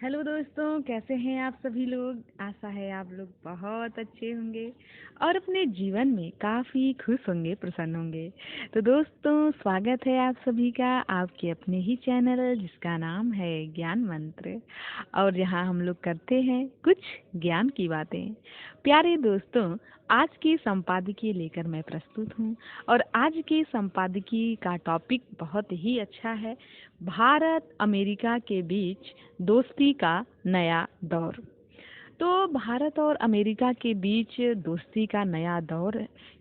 Hello दोस्तों, कैसे हैं आप सभी लोग। आशा है आप लोग बहुत अच्छे होंगे और अपने जीवन में काफ़ी खुश होंगे, प्रसन्न होंगे। तो दोस्तों, स्वागत है आप सभी का आपके अपने ही चैनल जिसका नाम है ज्ञान मंत्र, और यहाँ हम लोग करते हैं कुछ ज्ञान की बातें। प्यारे दोस्तों, आज की संपादकीय लेकर मैं प्रस्तुत हूँ और आज की संपादकीय का टॉपिक बहुत ही अच्छा है। भारत अमेरिका के बीच दोस्ती का नया दौर। तो भारत और अमेरिका के बीच दोस्ती का नया दौर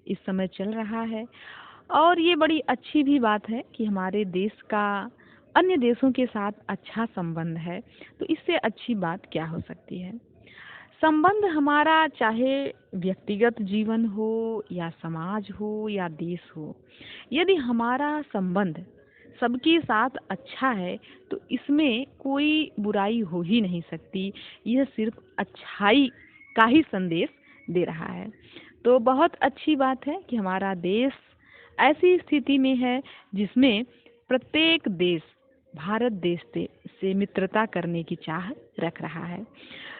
इस समय चल रहा है, और ये बड़ी अच्छी भी बात है कि हमारे देश का अन्य देशों के साथ अच्छा संबंध है। तो इससे अच्छी बात क्या हो सकती है। संबंध हमारा चाहे व्यक्तिगत जीवन हो या समाज हो या देश हो, यदि हमारा संबंध सबके साथ अच्छा है तो इसमें कोई बुराई हो ही नहीं सकती। यह सिर्फ अच्छाई का ही संदेश दे रहा है। तो बहुत अच्छी बात है कि हमारा देश ऐसी स्थिति में है जिसमें प्रत्येक देश भारत देश से मित्रता करने की चाह रख रहा है।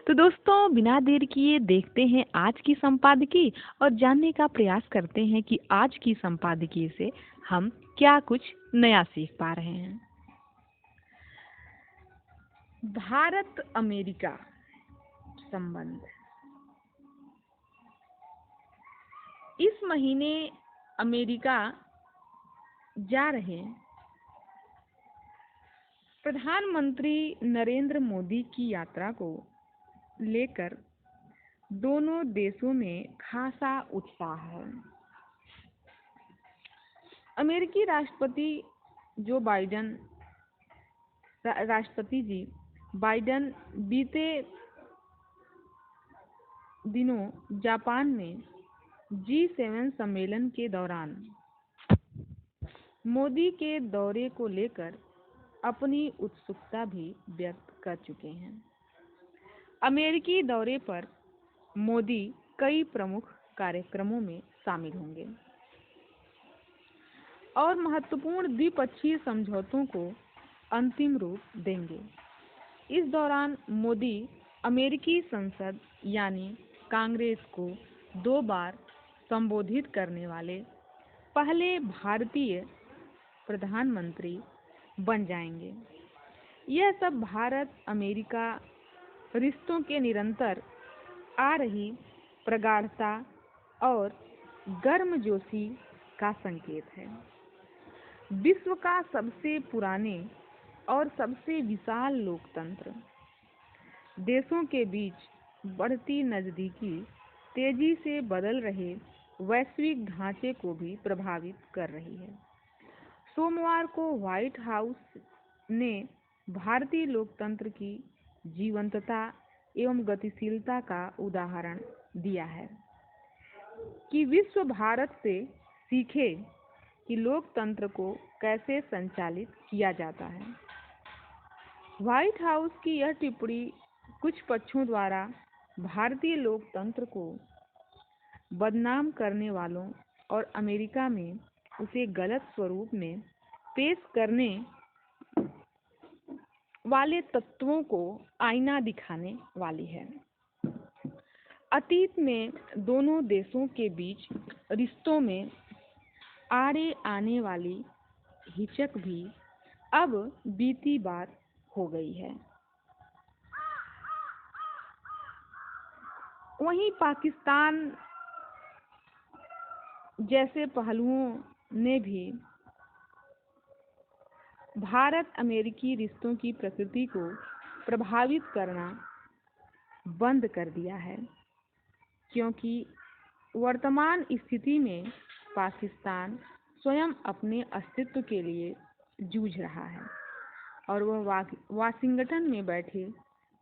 तो दोस्तों, बिना देर किए देखते हैं आज की संपादकीय और जानने का प्रयास करते हैं कि आज की संपादकीय से हम क्या कुछ नया सीख पा रहे हैं। भारत अमेरिका संबंध। इस महीने अमेरिका जा रहे प्रधानमंत्री नरेंद्र मोदी की यात्रा को लेकर दोनों देशों में खासा उत्साह है। अमेरिकी राष्ट्रपति जी बाइडेन बीते दिनों जापान में G7 सम्मेलन के दौरान मोदी के दौरे को लेकर अपनी उत्सुकता भी व्यक्त कर चुके हैं। अमेरिकी दौरे पर मोदी कई प्रमुख कार्यक्रमों में शामिल होंगे और महत्वपूर्ण द्विपक्षीय समझौतों को अंतिम रूप देंगे। इस दौरान मोदी अमेरिकी संसद यानी कांग्रेस को 2 बार संबोधित करने वाले पहले भारतीय प्रधानमंत्री बन जाएंगे। यह सब भारत अमेरिका रिश्तों के निरंतर आ रही प्रगाढ़ता और गर्मजोशी का संकेत है। विश्व का सबसे पुराने और सबसे विशाल लोकतंत्र देशों के बीच बढ़ती नजदीकी तेजी से बदल रहे वैश्विक ढांचे को भी प्रभावित कर रही है। सोमवार को व्हाइट हाउस ने भारतीय लोकतंत्र की जीवंतता एवं गतिशीलता का उदाहरण दिया है कि विश्व भारत से सीखे कि लोकतंत्र को कैसे संचालित किया जाता है। व्हाइट हाउस की यह टिप्पणी कुछ पक्षों द्वारा भारतीय लोकतंत्र को बदनाम करने वालों और अमेरिका में उसे गलत स्वरूप में पेश करने वाले तत्वों को आईना दिखाने वाली है। अतीत में दोनों देशों के बीच रिश्तों में आड़े आने वाली हिचक भी अब बीती बात हो गई है। वहीं पाकिस्तान जैसे पहलुओं ने भी भारत अमेरिकी रिश्तों की प्रकृति को प्रभावित करना बंद कर दिया है, क्योंकि वर्तमान स्थिति में पाकिस्तान स्वयं अपने अस्तित्व के लिए जूझ रहा है और वह वाशिंगटन में बैठे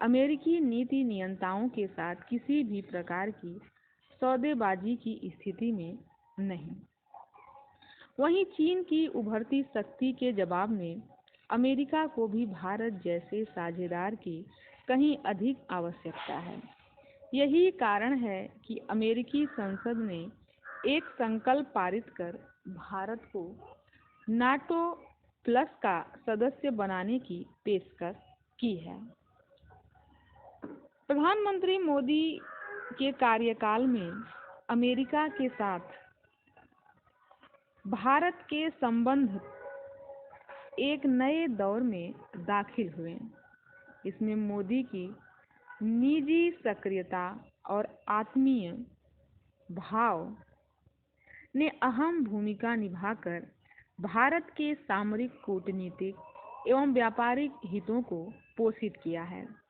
अमेरिकी नीति नियंताओं के साथ किसी भी प्रकार की सौदेबाजी की स्थिति में नहीं। वहीं चीन की उभरती शक्ति के जवाब में अमेरिका को भी भारत जैसे साझेदार की कहीं अधिक आवश्यकता है। यही कारण है कि अमेरिकी संसद ने एक संकल्प पारित कर भारत को नाटो प्लस का सदस्य बनाने की पेशकश की है। प्रधानमंत्री मोदी के कार्यकाल में अमेरिका के साथ भारत के संबंध एक नए दौर में दाखिल हुए। इसमें मोदी की निजी सक्रियता और आत्मीय भाव ने अहम भूमिका निभाकर भारत के सामरिक, कूटनीतिक एवं व्यापारिक हितों को पोषित किया है।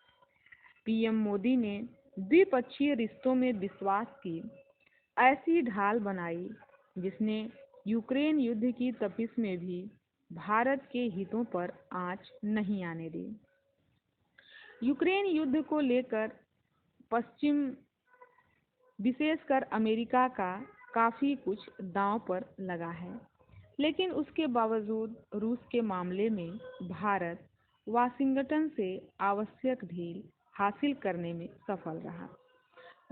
पीएम मोदी ने द्विपक्षीय रिश्तों में विश्वास की ऐसी ढाल बनाई जिसने यूक्रेन युद्ध की तपिश में भी भारत के हितों पर आंच नहीं आने दी। यूक्रेन युद्ध को लेकर पश्चिम, विशेषकर अमेरिका का काफी कुछ दांव पर लगा है, लेकिन उसके बावजूद रूस के मामले में भारत वाशिंगटन से आवश्यक ढील हासिल करने में सफल रहा।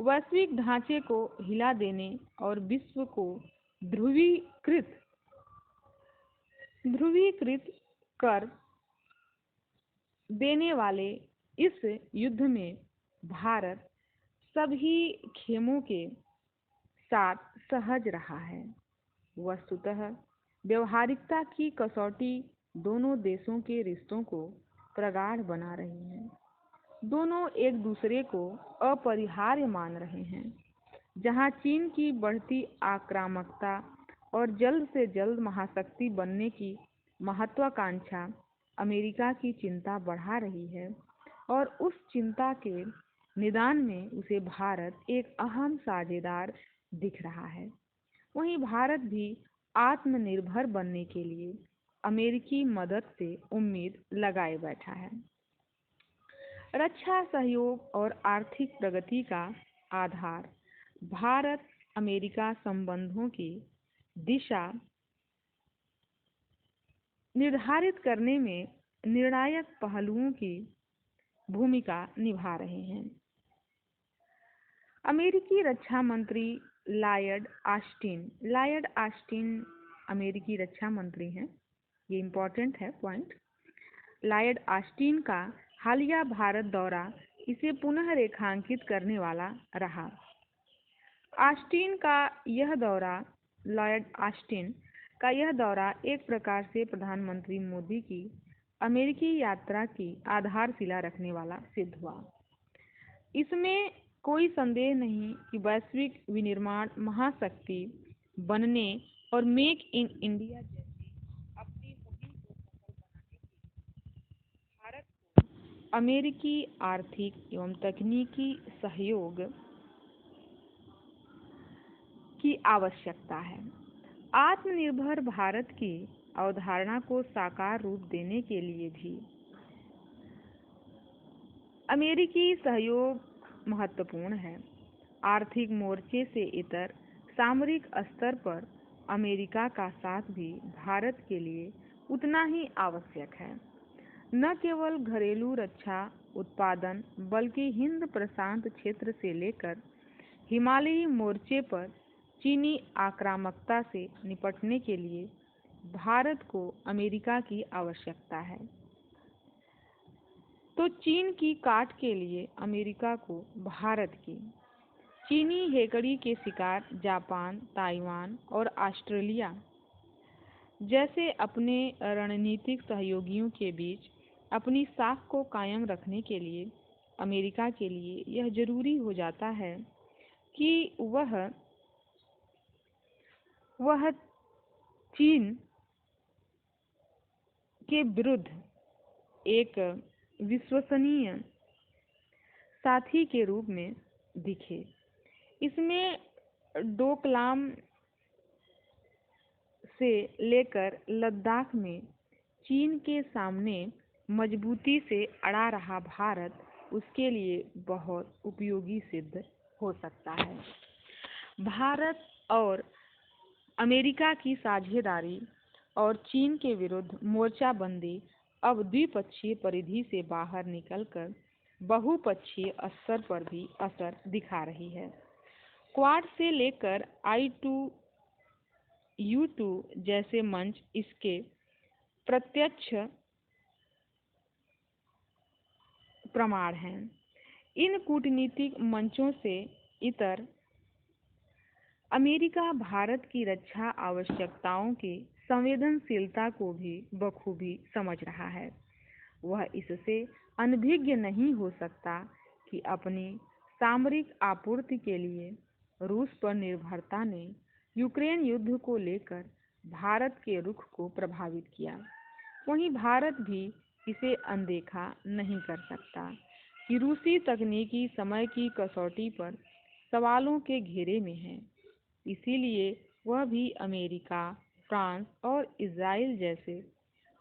वैश्विक ढांचे को हिला देने और विश्व को ध्रुवीकृत कर देने वाले इस युद्ध में भारत सभी खेमों के साथ सहज रहा है। वस्तुतः व्यवहारिकता की कसौटी दोनों देशों के रिश्तों को प्रगाढ़ बना रही है। दोनों एक दूसरे को अपरिहार्य मान रहे हैं। जहां चीन की बढ़ती आक्रामकता और जल्द से जल्द महाशक्ति बनने की महत्वाकांक्षा अमेरिका की चिंता बढ़ा रही है, और उस चिंता के निदान में उसे भारत एक अहम साझेदार दिख रहा है। वहीं भारत भी आत्मनिर्भर बनने के लिए अमेरिकी मदद से उम्मीद लगाए बैठा है। रक्षा सहयोग और आर्थिक प्रगति का आधार भारत अमेरिका संबंधों की दिशा निर्धारित करने में निर्णायक पहलुओं की भूमिका निभा रहे हैं। अमेरिकी रक्षा मंत्री लॉयड ऑस्टिन अमेरिकी रक्षा मंत्री हैं। ये इम्पोर्टेंट है पॉइंट। लॉयड ऑस्टिन का हालिया भारत दौरा इसे पुनः रेखांकित करने वाला रहा। लॉयड ऑस्टिन का यह दौरा एक प्रकार से प्रधानमंत्री मोदी की अमेरिकी यात्रा की आधारशिला रखने वाला सिद्ध हुआ। इसमें कोई संदेह नहीं कि वैश्विक विनिर्माण महाशक्ति बनने और मेक इन इंडिया जैसी अपनी मुहिम को सफल बनाने के लिए भारत को अमेरिकी आर्थिक एवं तकनीकी सहयोग की आवश्यकता है। आत्मनिर्भर भारत की अवधारणा को साकार रूप देने के लिए भी अमेरिकी सहयोग महत्वपूर्ण है। आर्थिक मोर्चे से इतर सामरिक स्तर पर अमेरिका का साथ भी भारत के लिए उतना ही आवश्यक है। न केवल घरेलू रक्षा उत्पादन, बल्कि हिंद प्रशांत क्षेत्र से लेकर हिमालयी मोर्चे पर चीनी आक्रामकता से निपटने के लिए भारत को अमेरिका की आवश्यकता है, तो चीन की काट के लिए अमेरिका को भारत की। चीनी हेकड़ी के शिकार जापान, ताइवान और ऑस्ट्रेलिया जैसे अपने रणनीतिक सहयोगियों के बीच अपनी साख को कायम रखने के लिए अमेरिका के लिए यह जरूरी हो जाता है कि वह चीन के विरुद्ध एक विश्वसनीय साथी के रूप में दिखे। इसमें डोकलाम से लेकर लद्दाख में चीन के सामने मजबूती से अड़ा रहा भारत उसके लिए बहुत उपयोगी सिद्ध हो सकता है। भारत और अमेरिका की साझेदारी और चीन के विरुद्ध मोर्चाबंदी अब द्विपक्षीय परिधि से बाहर निकलकर बहुपक्षीय स्तर पर भी असर दिखा रही है। क्वाड से लेकर I2U2 जैसे मंच इसके प्रत्यक्ष प्रमाण हैं। इन कूटनीतिक मंचों से इतर अमेरिका भारत की रक्षा आवश्यकताओं की संवेदनशीलता को भी बखूबी समझ रहा है। वह इससे अनभिज्ञ नहीं हो सकता कि अपनी सामरिक आपूर्ति के लिए रूस पर निर्भरता ने यूक्रेन युद्ध को लेकर भारत के रुख को प्रभावित किया। वहीं भारत भी इसे अनदेखा नहीं कर सकता कि रूसी तकनीकी समय की कसौटी पर सवालों के घेरे में है। इसीलिए वह भी अमेरिका, फ्रांस और इजराइल जैसे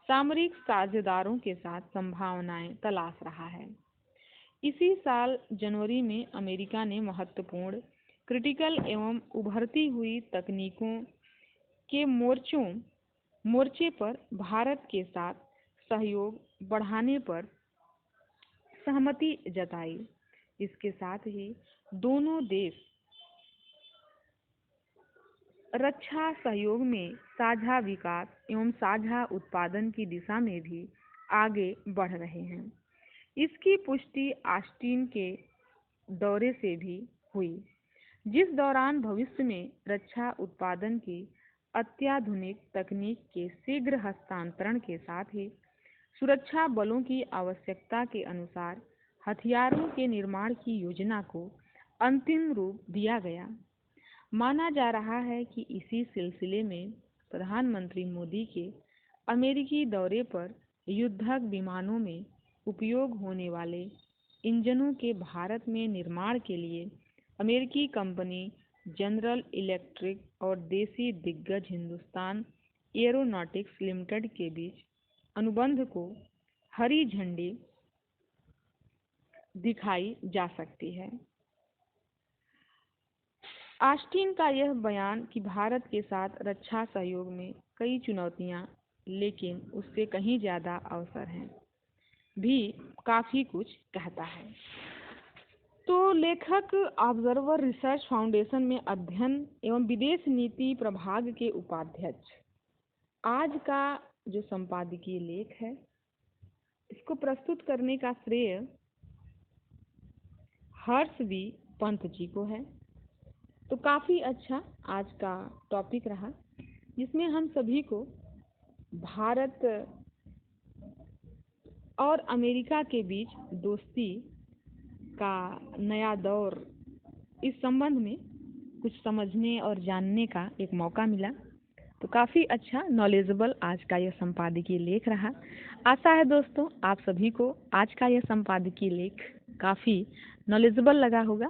सामरिक साझेदारों के साथ संभावनाएं तलाश रहा है। इसी साल जनवरी में अमेरिका ने महत्वपूर्ण, क्रिटिकल एवं उभरती हुई तकनीकों के मोर्चे पर भारत के साथ सहयोग बढ़ाने पर सहमति जताई। इसके साथ ही दोनों देश रक्षा सहयोग में साझा विकास एवं साझा उत्पादन की दिशा में भी आगे बढ़ रहे हैं। इसकी पुष्टि ऑस्टिन के दौरे से भी हुई, जिस दौरान भविष्य में रक्षा उत्पादन की अत्याधुनिक तकनीक के शीघ्र हस्तांतरण के साथ ही सुरक्षा बलों की आवश्यकता के अनुसार हथियारों के निर्माण की योजना को अंतिम रूप दिया गया। माना जा रहा है कि इसी सिलसिले में प्रधानमंत्री मोदी के अमेरिकी दौरे पर युद्धक विमानों में उपयोग होने वाले इंजनों के भारत में निर्माण के लिए अमेरिकी कंपनी जनरल इलेक्ट्रिक और देसी दिग्गज हिंदुस्तान एरोनॉटिक्स लिमिटेड के बीच अनुबंध को हरी झंडी दिखाई जा सकती है। ऑस्टिन का यह बयान कि भारत के साथ रक्षा सहयोग में कई चुनौतियां लेकिन उससे कहीं ज़्यादा अवसर हैं, भी काफ़ी कुछ कहता है। तो लेखक ऑब्जर्वर रिसर्च फाउंडेशन में अध्ययन एवं विदेश नीति प्रभाग के उपाध्यक्ष, आज का जो संपादकीय लेख है इसको प्रस्तुत करने का श्रेय हर्ष वी पंत जी को है। तो काफ़ी अच्छा आज का टॉपिक रहा, जिसमें हम सभी को भारत और अमेरिका के बीच दोस्ती का नया दौर, इस संबंध में कुछ समझने और जानने का एक मौका मिला। तो काफ़ी अच्छा नॉलेजेबल आज का यह संपादकीय लेख रहा। आशा है दोस्तों आप सभी को आज का यह संपादकीय लेख काफ़ी नॉलेजेबल लगा होगा।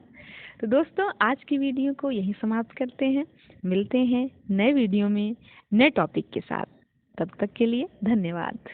तो दोस्तों आज की वीडियो को यहीं समाप्त करते हैं। मिलते हैं नए वीडियो में नए टॉपिक के साथ। तब तक के लिए धन्यवाद।